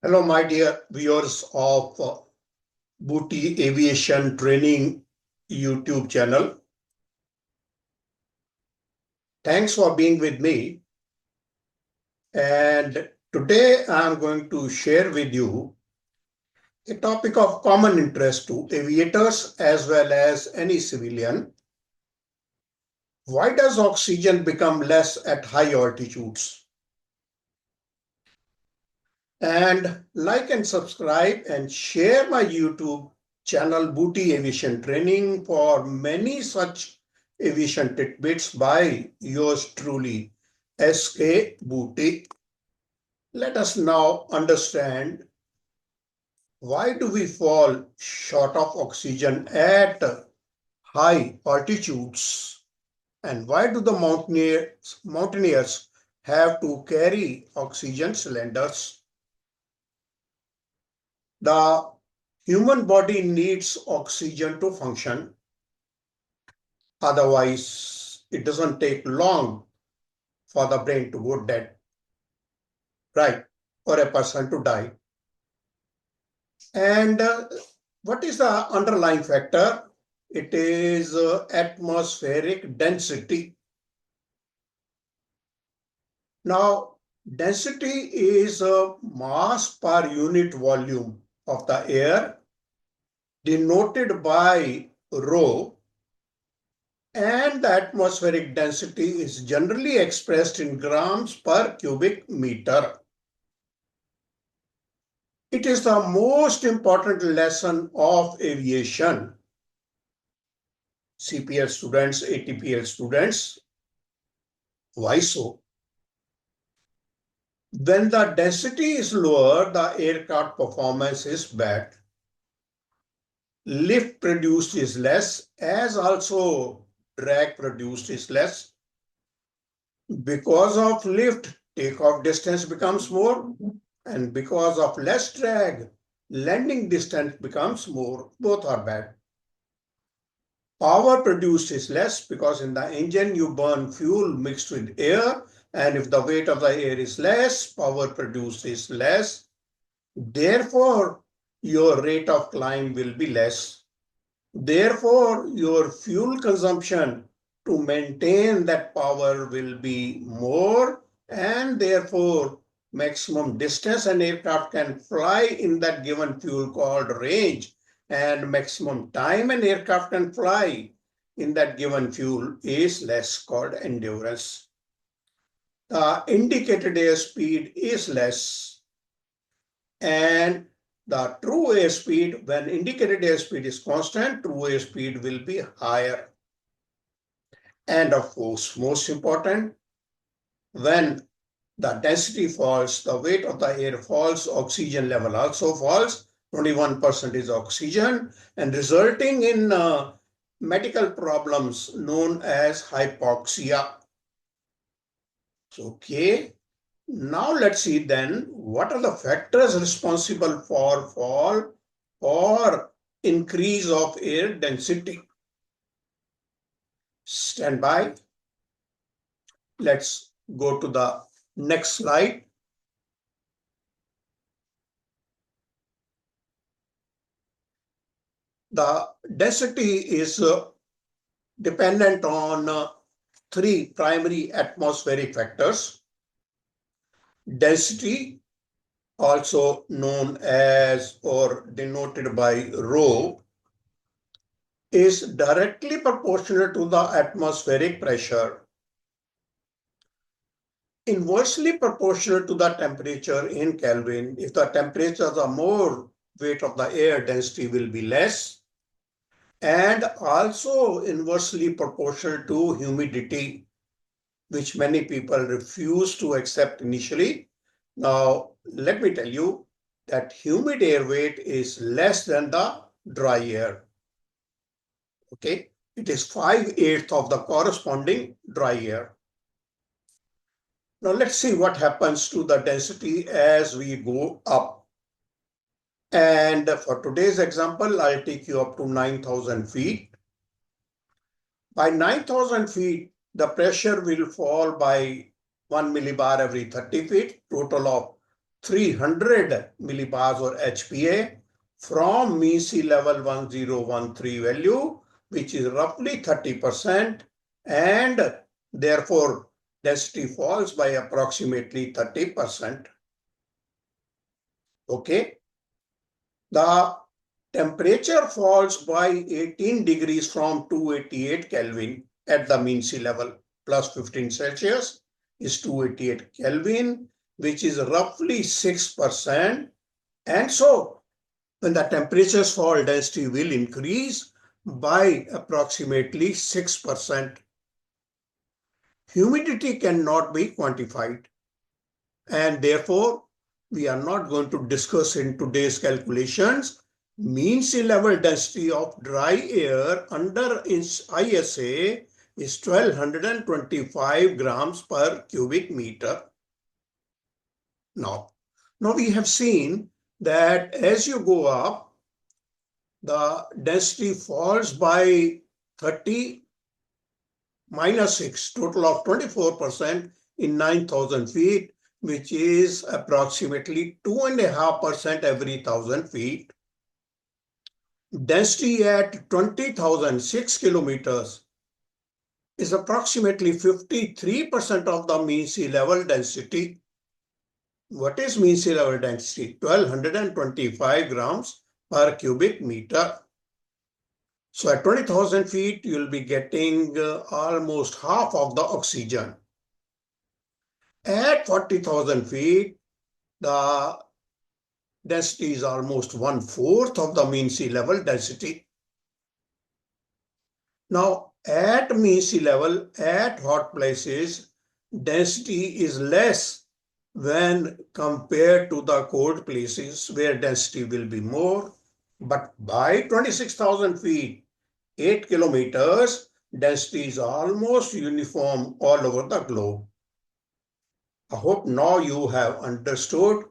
Hello, my dear viewers of Booty Aviation Training YouTube channel. Thanks for being with me. And today I'm going to share with you a topic of common interest to aviators as well as any civilian. Why does oxygen become less at high altitudes? And like and subscribe and share my YouTube channel Booty Aviation Training for many such aviation tidbits by yours truly, SK Booty. Let us now understand why do we fall short of oxygen at high altitudes and why do the mountaineers have to carry oxygen cylinders? The human body needs oxygen to function. Otherwise, it doesn't take long for the brain to go dead, right? Or a person to die. And what is the underlying factor? It is atmospheric density. Now, density is mass per unit volume of the air denoted by rho, and the atmospheric density is generally expressed in grams per cubic meter. It is the most important lesson of aviation. CPL students, ATPL students, why so? When the density is lower, the aircraft performance is bad. Lift produced is less, as also drag produced is less. Because of lift, takeoff distance becomes more, and because of less drag, landing distance becomes more. Both are bad. Power produced is less because in the engine you burn fuel mixed with air, and if the weight of the air is less, power produced is less. Therefore, your rate of climb will be less. Therefore, your fuel consumption to maintain that power will be more, and therefore, maximum distance an aircraft can fly in that given fuel called range, and maximum time an aircraft can fly in that given fuel is less, called endurance. The indicated airspeed is less, and the true airspeed, when indicated airspeed is constant, true airspeed will be higher. And of course, most important, when the density falls, the weight of the air falls, oxygen level also falls. 21% is oxygen, and resulting in medical problems known as hypoxia. Okay, now let's see then what are the factors responsible for fall or increase of air density. Stand by. Let's go to the next slide. The density is dependent on three primary atmospheric factors. Density, also known as or denoted by rho, is directly proportional to the atmospheric pressure, inversely proportional to the temperature in Kelvin. If the temperatures are more, weight of the air density will be less, and also inversely proportional to humidity, which many people refuse to accept initially. Now, let me tell you that humid air weight is less than the dry air. Okay, it is 5/8 of the corresponding dry air. Now, let's see what happens to the density as we go up. And for today's example, I'll take you up to 9,000 feet. By 9,000 feet, the pressure will fall by 1 millibar every 30 feet, total of 300 millibars or HPA from mean sea level 1013 value, which is roughly 30%, and therefore density falls by approximately 30%. Okay. The temperature falls by 18 degrees from 288 Kelvin at the mean sea level. Plus 15 Celsius is 288 Kelvin, which is roughly 6%. And so when the temperatures fall, density will increase by approximately 6%. Humidity cannot be quantified, and therefore we are not going to discuss in today's calculations. Mean sea level density of dry air under ISA is 1225 grams per cubic meter. Now we have seen that as you go up, the density falls by 30 minus 6, total of 24% in 9,000 feet, which is approximately 2.5% every 1,000 feet. Density at 20,000, 6 kilometers, is approximately 53% of the mean sea level density. What is mean sea level density? 1225 grams per cubic meter. So at 20,000 feet, you'll be getting almost half of the oxygen. At 40,000 feet, the density is almost 1/4 of the mean sea level density. Now, at mean sea level, at hot places, density is less when compared to the cold places where density will be more. But by 26,000 feet, 8 kilometers, density is almost uniform all over the globe. I hope now you have understood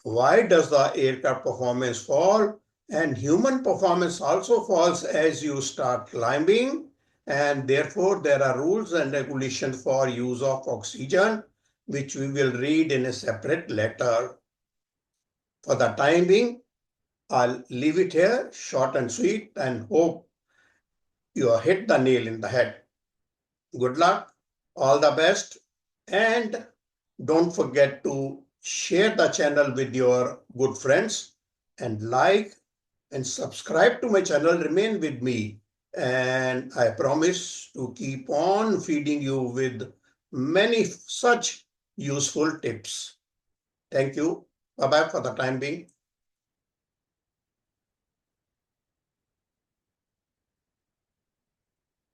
why does the aircraft performance fall, and human performance also falls as you start climbing, and therefore there are rules and regulations for use of oxygen, which we will read in a separate letter. For the time being, I'll leave it here, short and sweet, and hope you hit the nail in the head. Good luck, all the best, and don't forget to share the channel with your good friends and like and subscribe to my channel. Remain with me, and I promise to keep on feeding you with many such useful tips. Thank you. Bye-bye for the time being.